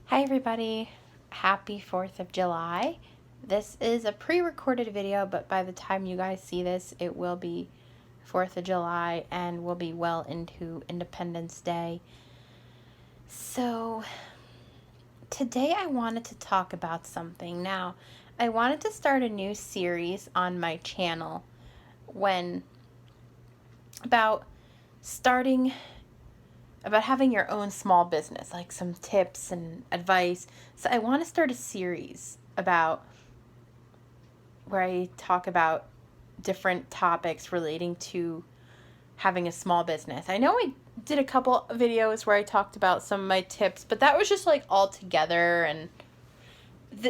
Hi everybody, happy 4th of July. This is a pre-recorded video, but by the time you guys see this, it will be 4th of July and we'll be well into Independence Day. So today I wanted to talk about something. Now, I wanted to start a new series on my channel about having your own small business, like some tips and advice. So I want to start a series where I talk about different topics relating to having a small business. I know I did a couple videos where I talked about some of my tips, but that was just like all together. And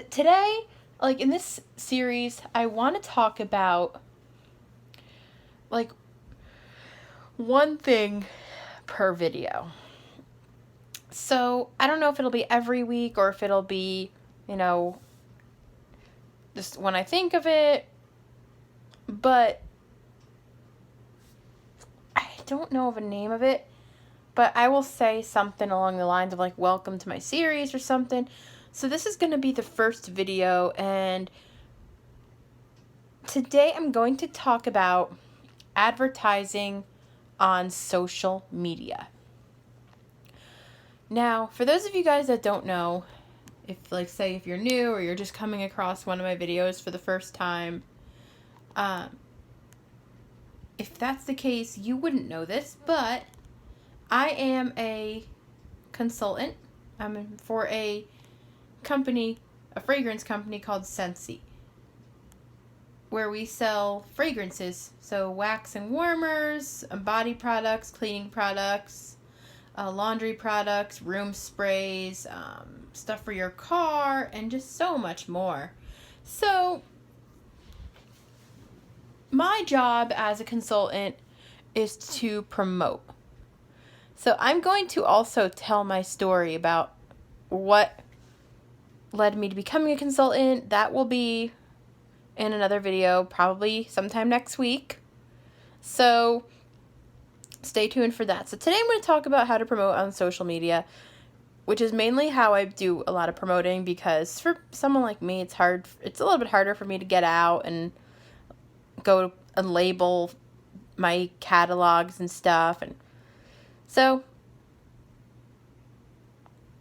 today, like in this series, I want to talk about like one thing per video. So I don't know if it'll be every week or if it'll be, just when I think of it, but I don't know of a name of it, but I will say something along the lines of like, welcome to my series or something. So this is going to be the first video, and today I'm going to talk about advertising on social media. Now, for those of you guys that don't know, if you're new or you're just coming across one of my videos for the first time, if that's the case, you wouldn't know this, but I am a consultant. I'm for a fragrance company called Scentsy, where we sell fragrances, so wax and warmers, body products, cleaning products, laundry products, room sprays, stuff for your car, and just so much more. So my job as a consultant is to promote. So I'm going to also tell my story about what led me to becoming a consultant. That will be in another video, probably sometime next week. So stay tuned for that. So today I'm going to talk about how to promote on social media, which is mainly how I do a lot of promoting, because for someone like me, it's a little bit harder for me to get out and go and label my catalogs and stuff. And so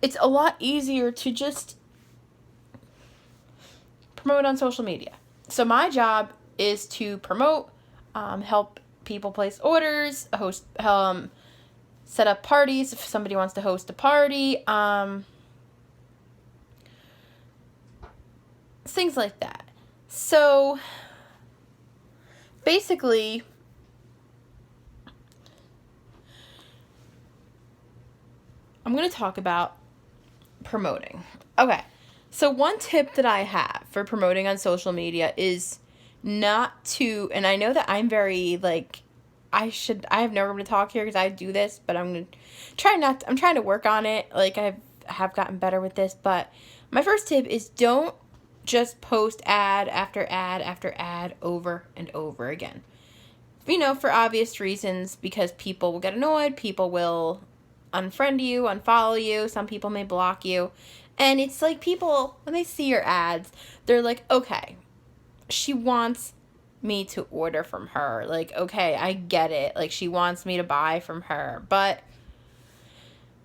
it's a lot easier to just promote on social media. So my job is to promote, help people place orders, set up parties if somebody wants to host a party, things like that. So basically, I'm going to talk about promoting. Okay, so one tip that I have for promoting on social media is not to, and I know that I'm very I have no room to talk here because I do this, but I'm trying to work on it. Like, I have gotten better with this, but my first tip is don't just post ad after ad after ad over and over again. For obvious reasons, because people will get annoyed, people will unfriend you, unfollow you, some people may block you. And it's like, people, when they see your ads, they're like, okay, she wants me to order from her. Like, okay, I get it. Like, she wants me to buy from her. But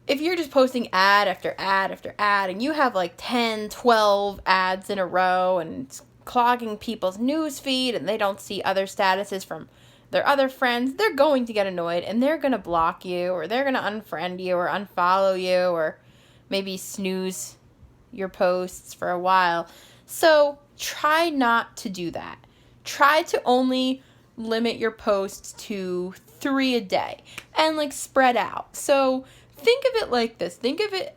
if you're just posting ad after ad after ad, and you have like 10, 12 ads in a row, and it's clogging people's news feed, and they don't see other statuses from their other friends, they're going to get annoyed, and they're going to block you, or they're going to unfriend you, or unfollow you, or maybe snooze your posts for a while. So try not to do that. Try to only limit your posts to 3 a day, and spread out. So think of it like this. Think of it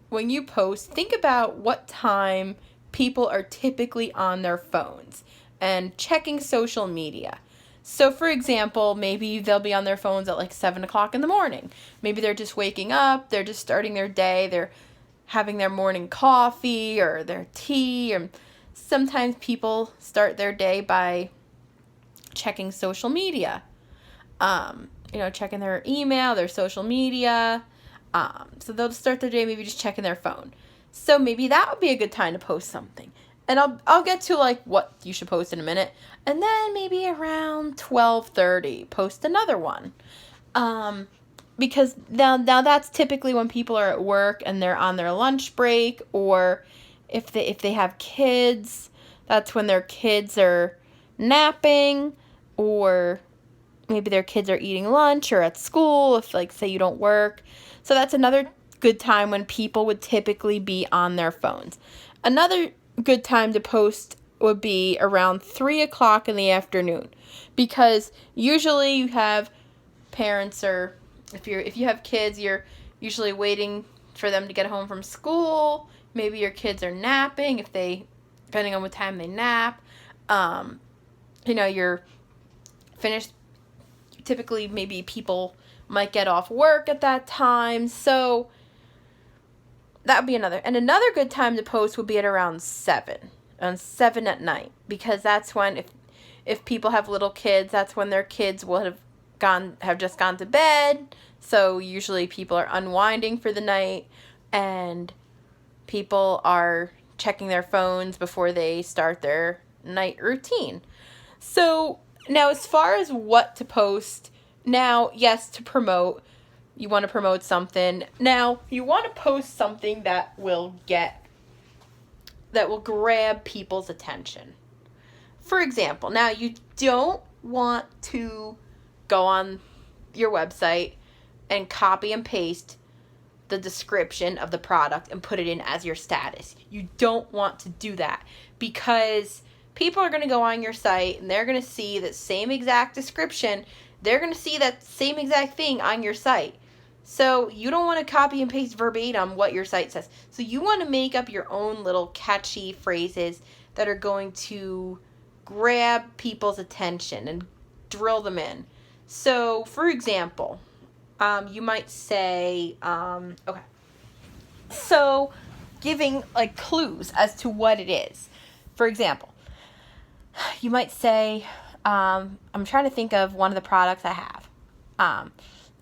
when you post, think about what time people are typically on their phones and checking social media. So, for example, maybe they'll be on their phones at 7 o'clock in the morning. Maybe they're just waking up, they're just starting their day, they're having their morning coffee or their tea. Or sometimes people start their day by checking social media, checking their email, their social media. So they'll start their day maybe just checking their phone. So maybe that would be a good time to post something. And I'll get to like what you should post in a minute. And then maybe around 12:30 post another one. Because now that's typically when people are at work and they're on their lunch break, or if they have kids, that's when their kids are napping, or maybe their kids are eating lunch or at school if, like, say you don't work. So that's another good time when people would typically be on their phones. Another good time to post would be around 3 o'clock in the afternoon, because usually you have parents, or if you have kids, you're usually waiting for them to get home from school. Maybe your kids are napping, depending on what time they nap. You're finished. Typically, maybe people might get off work at that time. So that would be another. And another good time to post would be at around 7 at night, because that's when, if people have little kids, that's when their kids will have just gone to bed. So usually people are unwinding for the night, and people are checking their phones before they start their night routine. So now, as far as what to post, now, yes, to promote, you want to promote something. Now, you want to post something that will grab people's attention. For example, now you don't want to go on your website and copy and paste the description of the product and put it in as your status. You don't want to do that, because people are going to go on your site and they're going to see that same exact description. They're going to see that same exact thing on your site. So you don't want to copy and paste verbatim what your site says. So you want to make up your own little catchy phrases that are going to grab people's attention and drill them in. So, for example, you might say, okay, so giving like clues as to what it is. For example, you might say, I'm trying to think of one of the products I have.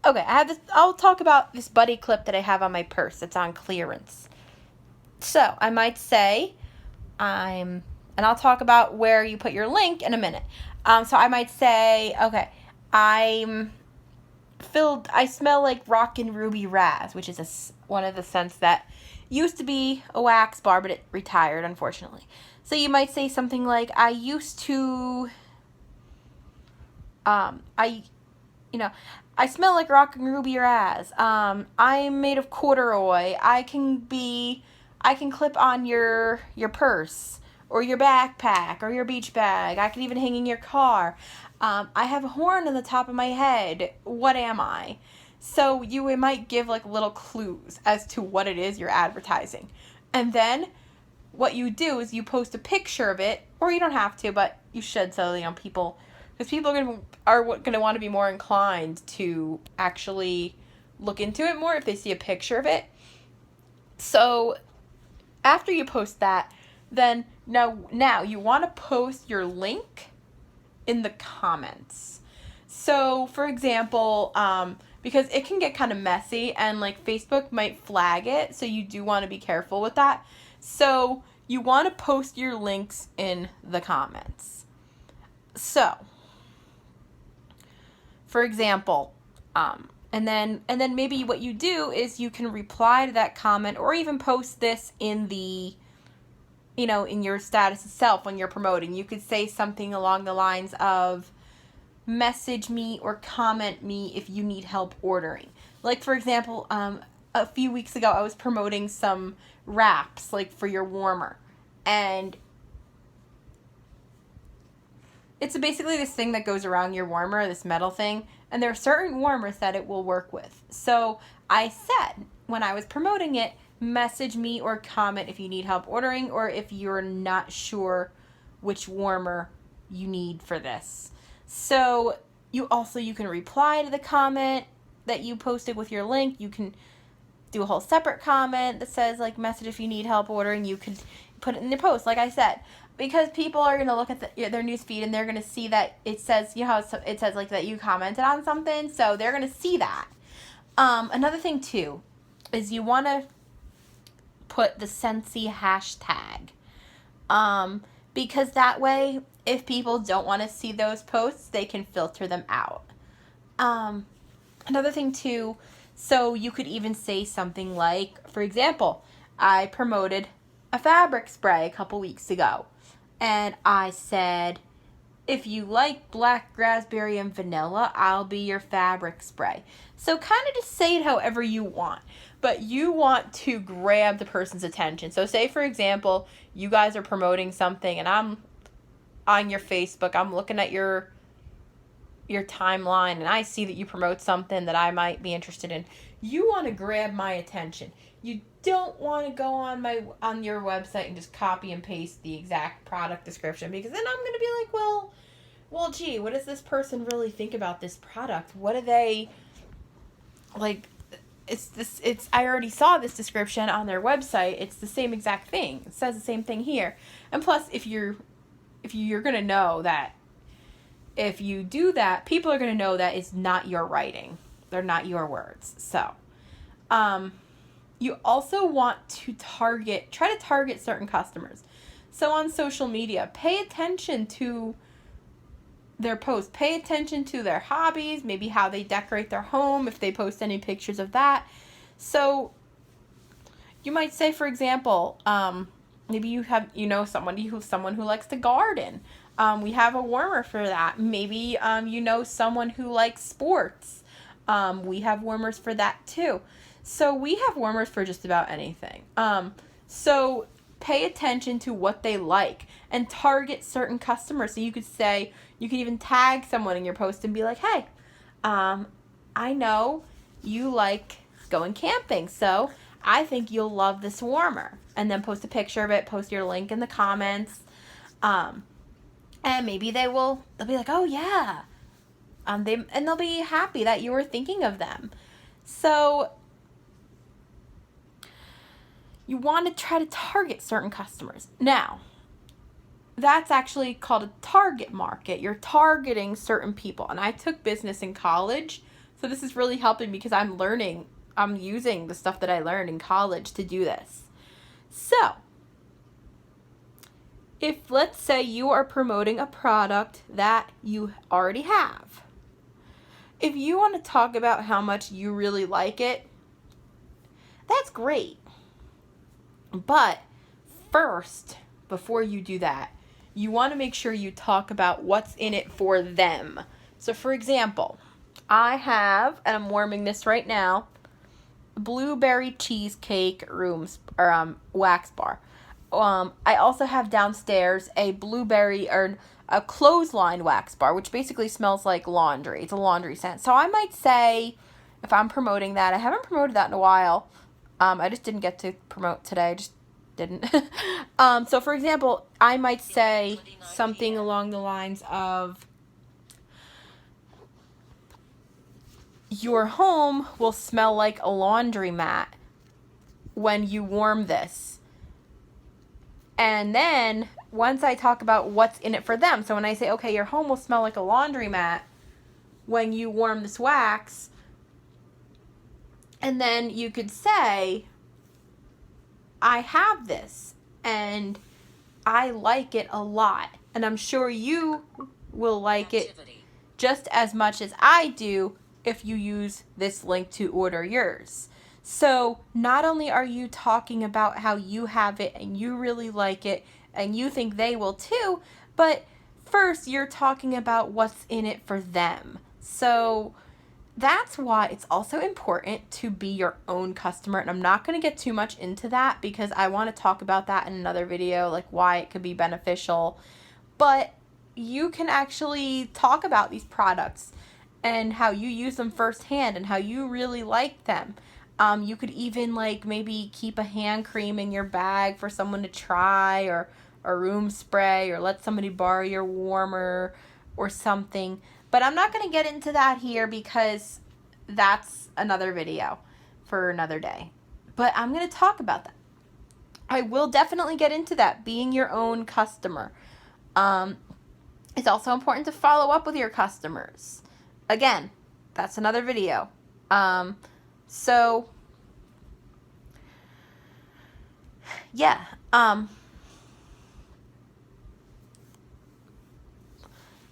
Okay, I have this. I'll talk about this buddy clip that I have on my purse. It's on clearance. So I might say, and I'll talk about where you put your link in a minute. So I might say, okay, I smell like Rockin' Ruby Raz, which is one of the scents that used to be a wax bar, but it retired, unfortunately. So you might say something like, I used to, I smell like Rockin' Ruby Raz. I'm made of corduroy. I can clip on your purse or your backpack or your beach bag. I can even hang in your car. I have a horn on the top of my head. What am I? So you might give like little clues as to what it is you're advertising. And then what you do is you post a picture of it, or you don't have to, but you should, so people, because people are going to want to be more inclined to actually look into it more if they see a picture of it. So after you post that, then now you want to post your link in the comments. So, for example, because it can get kind of messy and like Facebook might flag it, so you do want to be careful with that. So you want to post your links in the comments. So, for example, and then maybe what you do is you can reply to that comment, or even post this in the, in your status itself when you're promoting. You could say something along the lines of, message me or comment me if you need help ordering. Like, for example, a few weeks ago I was promoting some wraps, like, for your warmer. And it's basically this thing that goes around your warmer, this metal thing. And there are certain warmers that it will work with. So I said, when I was promoting it, message me or comment if you need help ordering, or if you're not sure which warmer you need for this. So you can reply to the comment that you posted with your link. You can do a whole separate comment that says, like, message if you need help ordering. You could put it in your post, like I said, because people are going to look at their news feed and they're going to see that it says, how it says like that you commented on something. So they're going to see that. Another thing too is you want to put the Scentsy hashtag. Because that way, if people don't want to see those posts, they can filter them out. Another thing too, so you could even say something like, for example, I promoted a fabric spray a couple weeks ago, and I said, if you like black raspberry and vanilla, I'll be your fabric spray. So kind of just say it however you want, but you want to grab the person's attention. So say, for example, you guys are promoting something and I'm on your Facebook, I'm looking at your timeline, and I see that you promote something that I might be interested in. You want to grab my attention. You don't want to go on your website and just copy and paste the exact product description, because then I'm going to be like, well, gee, what does this person really think about this product? What do they like? I already saw this description on their website. It's the same exact thing. It says the same thing here. And plus, if you're going to know that if you do that, people are going to know that it's not your writing. They're not your words. So, you also want to try to target certain customers. So on social media, pay attention to their posts. Pay attention to their hobbies, maybe how they decorate their home, if they post any pictures of that. So you might say, for example, maybe you have, someone who likes to garden. We have a warmer for that. Maybe someone who likes sports. We have warmers for that too. So we have warmers for just about anything. So pay attention to what they like and target certain customers. So you could even tag someone in your post and be like, hey, I know you like going camping, so I think you'll love this warmer. And then post a picture of it, post your link in the comments. And maybe they'll be like, oh yeah. They'll be happy that you were thinking of them. So you want to try to target certain customers. Now, that's actually called a target market. You're targeting certain people. And I took business in college, so this is really helping because I'm using the stuff that I learned in college to do this. So, if let's say you are promoting a product that you already have, if you want to talk about how much you really like it, that's great. But first, before you do that, you want to make sure you talk about what's in it for them. So for example, I have, and I'm warming this right now, blueberry cheesecake wax bar. I also have downstairs a blueberry or a clothesline wax bar, which basically smells like laundry. It's a laundry scent. So I might say, if I'm promoting that, I haven't promoted that in a while. I just didn't get to promote today. I just didn't. So for example, I might say something along the lines of, your home will smell like a laundromat when you warm this. And then once I talk about what's in it for them, so when I say, okay, your home will smell like a laundromat when you warm this wax, and then you could say, I have this and I like it a lot, and I'm sure you will like it just as much as I do if you use this link to order yours. So not only are you talking about how you have it and you really like it and you think they will too, but first you're talking about what's in it for them. So that's why it's also important to be your own customer. And I'm not going to get too much into that because I want to talk about that in another video, like why it could be beneficial. But you can actually talk about these products and how you use them firsthand and how you really like them. You could even maybe keep a hand cream in your bag for someone to try, or a room spray, or let somebody borrow your warmer or something. But I'm not going to get into that here because that's another video for another day. But I'm going to talk about that. I will definitely get into that, being your own customer. It's also important to follow up with your customers. Again, that's another video. So yeah.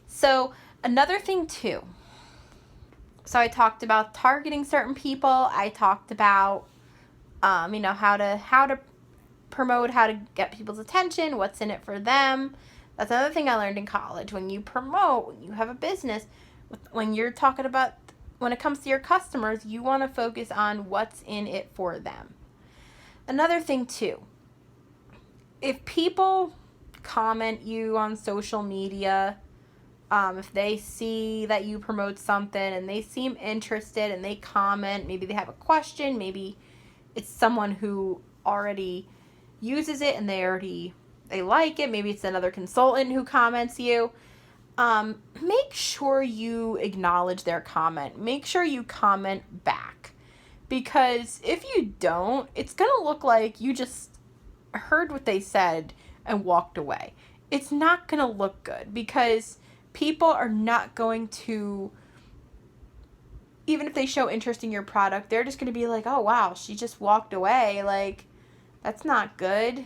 So another thing too. So I talked about targeting certain people. I talked about, how to promote, how to get people's attention, what's in it for them. That's another thing I learned in college. When you promote, when you have a business, when you're talking about, when it comes to your customers, you want to focus on what's in it for them. Another thing too, if people comment you on social media, if they see that you promote something and they seem interested and they comment, maybe they have a question, maybe it's someone who already uses it and they like it, maybe it's another consultant who comments you, make sure you acknowledge their comment. Make sure you comment back. Because if you don't, it's going to look like you just heard what they said and walked away. It's not going to look good because people are not going to, even if they show interest in your product, they're just going to be like, oh, wow, she just walked away. Like, that's not good.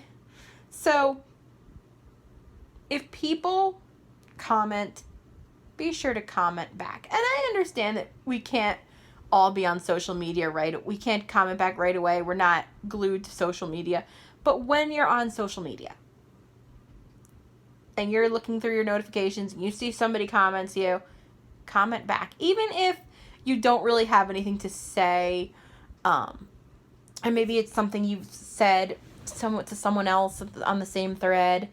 So if people comment, be sure to comment back. And I understand that we can't all be on social media, right? We can't comment back right away. We're not glued to social media. But when you're on social media and you're looking through your notifications and you see somebody comments you, comment back. Even if you don't really have anything to say, and maybe it's something you've said to someone else on the same thread,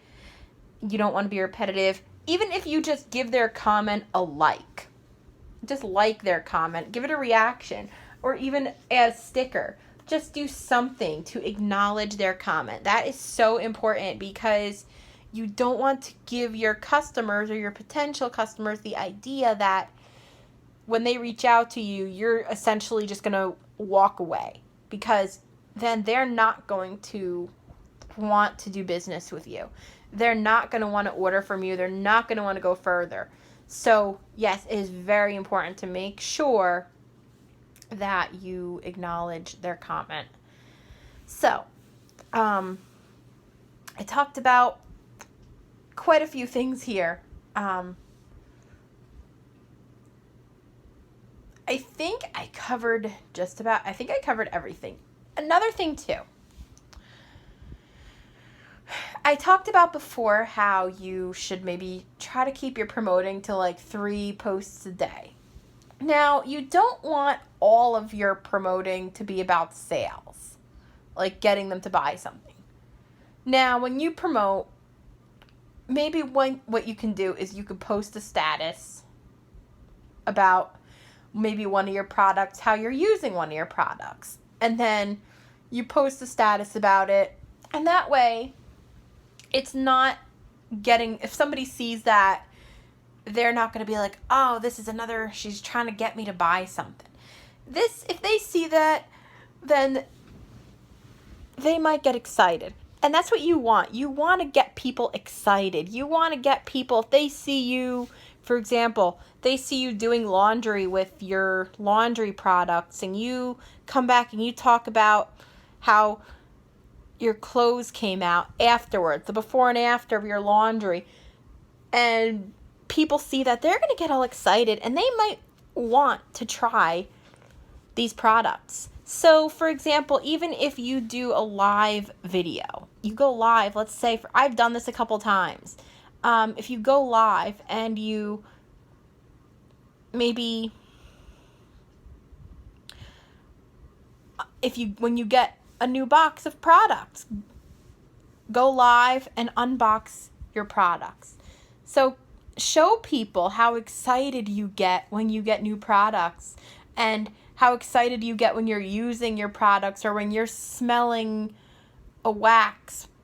you don't want to be repetitive. Even if you just give their comment a like, just like their comment, give it a reaction, or even add a sticker. Just do something to acknowledge their comment. That is so important because you don't want to give your customers or your potential customers the idea that when they reach out to you, you're essentially just going to walk away, because then they're not going to want to do business with you. They're not going to want to order from you. They're not going to want to go further. So, yes, it is very important to make sure that you acknowledge their comment. So, I talked about quite a few things here. I think I covered everything. Another thing too, I talked about before how you should maybe try to keep your promoting to like 3 posts a day. Now, you don't want all of your promoting to be about sales, like getting them to buy something. Now, when you promote, maybe what you can do is you could post a status about maybe one of your products, how you're using one of your products. And then you post a status about it. And that way, it's not if somebody sees that, they're not going to be like, oh, this is another, she's trying to get me to buy something. If they see that, then they might get excited. And that's what you want. You want to get people excited. You want to get people, if they see you, for example, they see you doing laundry with your laundry products and you come back and you talk about how your clothes came out afterwards, the before and after of your laundry, and people see that, they're going to get all excited and they might want to try these products. So, for example, even if you do a live video, you go live, let's say, I've done this a couple times. If you go live and you maybe, when you get a new box of products, go live and unbox your products. So show people how excited you get when you get new products, and how excited you get when you're using your products, or when you're smelling a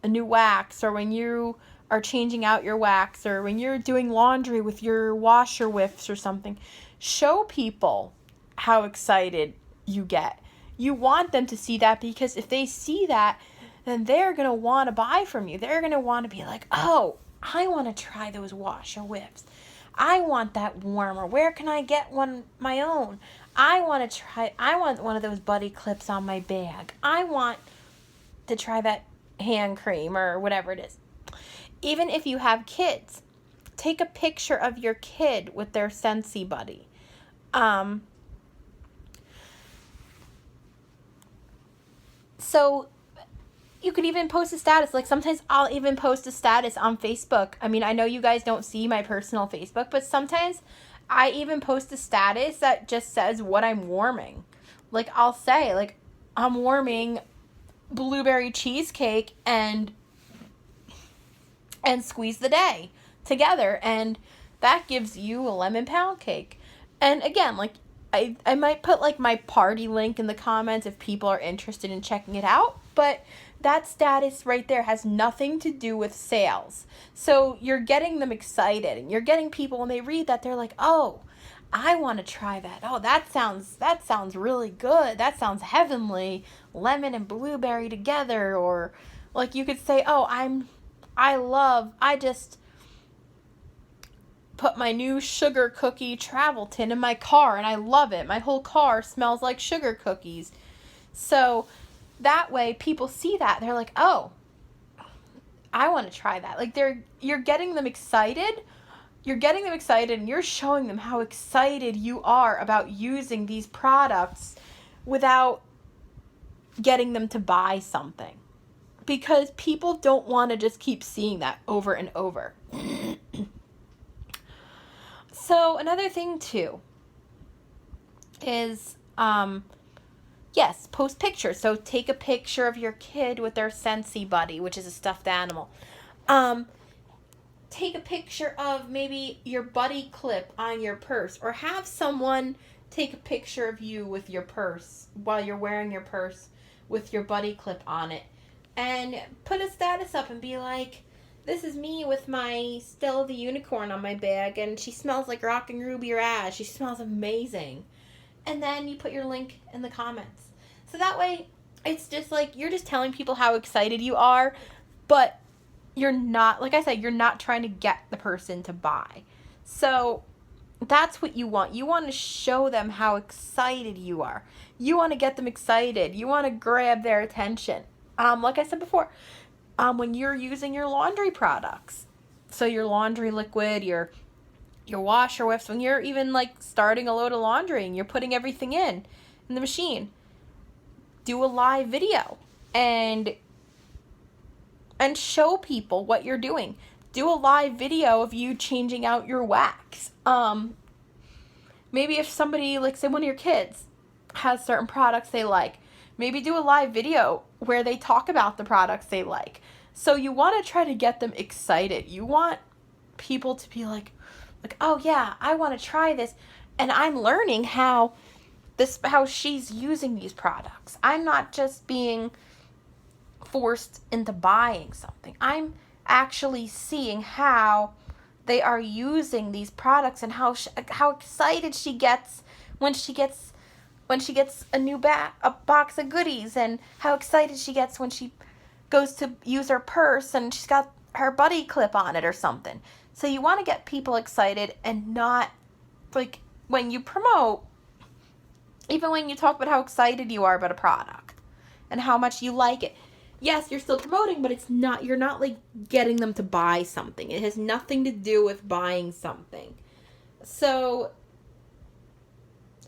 new wax, or when you are changing out your wax, or when you're doing laundry with your washer whiffs or something. Show people how excited you get. You want them to see that, because if they see that, then they're going to want to buy from you. They're going to want to be like, oh, I want to try those washer whiffs. I want that warmer. Where can I get one my own? I want one of those buddy clips on my bag. I want to try that hand cream or whatever it is. Even if you have kids, take a picture of your kid with their Scentsy buddy. So you could even post a status. Like sometimes I'll even post a status on Facebook. I mean, I know you guys don't see my personal Facebook, but sometimes I even post a status that just says what I'm warming. Like I'll say, like, I'm warming blueberry cheesecake and Squeeze the Day together, and that gives you a lemon pound cake. And again, like I might put like my party link in the comments if people are interested in checking it out, but that status right there has nothing to do with sales. So you're getting them excited, and you're getting people when they read that, they're like, "Oh, I want to try that. Oh, that sounds really good. That sounds heavenly. Lemon and blueberry together." Or like you could say, "Oh, I just put my new sugar cookie travel tin in my car and I love it. My whole car smells like sugar cookies." So that way people see that, they're like, "Oh, I want to try that." Like you're getting them excited. You're getting them excited, and you're showing them how excited you are about using these products without getting them to buy something. Because people don't want to just keep seeing that over and over. So another thing too is, yes, post pictures. So take a picture of your kid with their Scentsy buddy, which is a stuffed animal. Take a picture of maybe your buddy clip on your purse, or have someone take a picture of you with your purse while you're wearing your purse with your buddy clip on it, and put a status up and be like, "This is me with my Stella the Unicorn on my bag, and she smells like Rockin' Ruby Raz. She smells amazing." And then you put your link in the comments. So that way, it's just like, you're just telling people how excited you are, but you're not, like I said, you're not trying to get the person to buy. So that's what you want. You want to show them how excited you are. You want to get them excited. You want to grab their attention. Like I said before, when you're using your laundry products, so your laundry liquid, your washer whiffs, when you're even like starting a load of laundry and you're putting everything in the machine, do a live video and show people what you're doing. Do a live video of you changing out your wax. Maybe if somebody, like say one of your kids has certain products they like, maybe do a live video where they talk about the products they like. So you want to try to get them excited. You want people to be like, "Oh yeah, I want to try this, and I'm learning how she's using these products. I'm not just being forced into buying something. I'm actually seeing how they are using these products, and how excited she gets when she gets a box of goodies, and how excited she gets when she goes to use her purse and she's got her buddy clip on it or something." So you want to get people excited, and not like when you promote, even when you talk about how excited you are about a product and how much you like it. Yes, you're still promoting, but you're not like getting them to buy something. It has nothing to do with buying something. So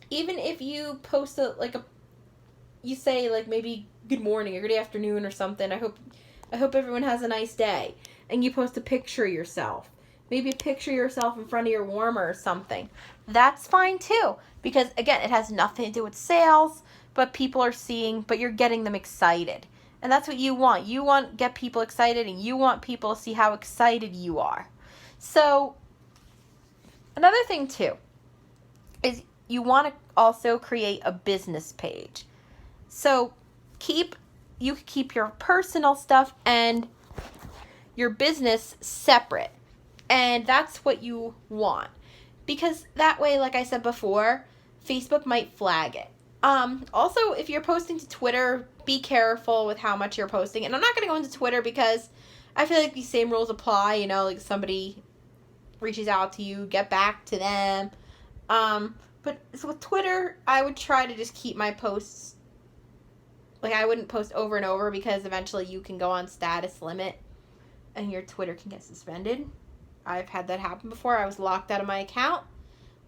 even if you post you say like maybe good morning or good afternoon or something, I hope everyone has a nice day, and you post a picture of yourself. Maybe a picture of yourself in front of your warmer or something. That's fine too, because again, it has nothing to do with sales, but you're getting them excited. And that's what you want. You want to get people excited, and you want people to see how excited you are. So another thing too is you want to also create a business page. So you keep your personal stuff and your business separate. And that's what you want. Because that way, like I said before, Facebook might flag it. Also, if you're posting to Twitter, be careful with how much you're posting. And I'm not going to go into Twitter because I feel like these same rules apply. You know, like somebody reaches out to you, get back to them. But so with Twitter, I would try to just keep my posts like, I wouldn't post over and over because eventually you can go on status limit and your Twitter can get suspended. I've had that happen before. I was locked out of my account,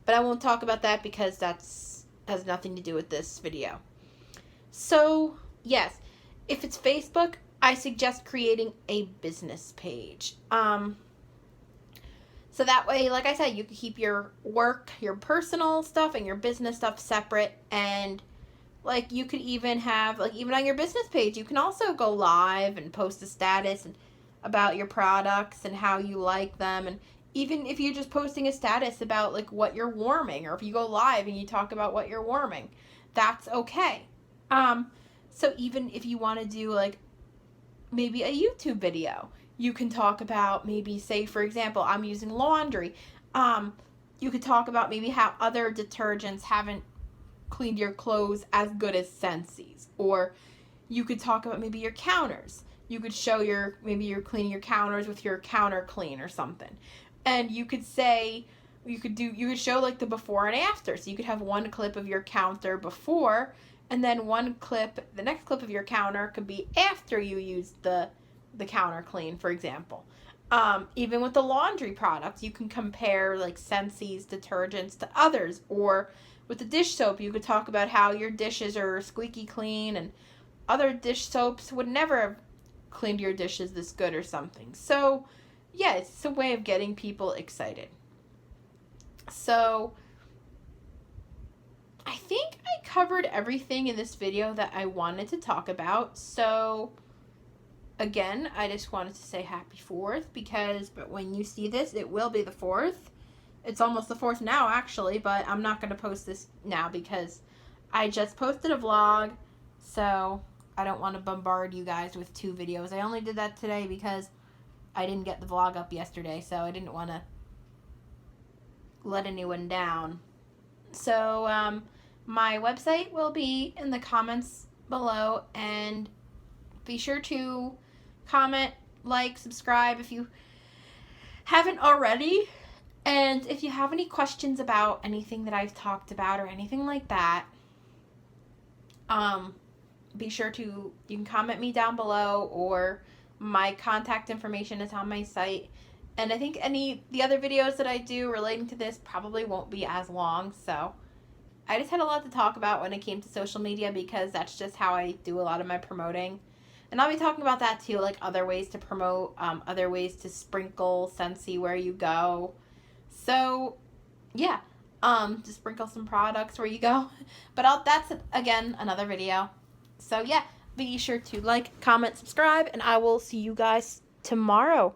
but I won't talk about that because that's has nothing to do with this video. So, yes, if it's Facebook, I suggest creating a business page. So that way, like I said, you can keep your work, your personal stuff, and your business stuff separate. And, like, you could even have, like, even on your business page, you can also go live and post a status and about your products and how you like them. And even if you're just posting a status about, like, what you're warming, or if you go live and you talk about what you're warming, that's okay. So even if you want to do, like, maybe a YouTube video, you can talk about, maybe, say, for example, I'm using laundry. You could talk about maybe how other detergents haven't cleaned your clothes as good as Scentsi's. Or you could talk about maybe your counters. You could show maybe you're cleaning your counters with your counter clean or something. And you could say, you could show, like, the before and after. So you could have one clip of your counter before, and then the next clip of your counter could be after you used the counter clean, for example. Even with the laundry products, you can compare, like, Scentsi's detergents to others. Or with the dish soap, you could talk about how your dishes are squeaky clean and other dish soaps would never have cleaned your dishes this good or something. So, yeah, it's a way of getting people excited. So, I think I covered everything in this video that I wanted to talk about. So, again, I just wanted to say happy 4th but when you see this, it will be the 4th. It's almost the 4th now, actually, but I'm not going to post this now because I just posted a vlog, so I don't want to bombard you guys with 2 videos. I only did that today because I didn't get the vlog up yesterday, so I didn't want to let anyone down. So, my website will be in the comments below, and be sure to comment, like, subscribe if you haven't already. And if you have any questions about anything that I've talked about or anything like that, be sure you can comment me down below, or my contact information is on my site. And I think the other videos that I do relating to this probably won't be as long, so I just had a lot to talk about when it came to social media because that's just how I do a lot of my promoting. And I'll be talking about that too, like other ways to promote, other ways to sprinkle Scentsy where you go. So, yeah, just sprinkle some products where you go. But that's, again, another video. So, yeah, be sure to like, comment, subscribe, and I will see you guys tomorrow.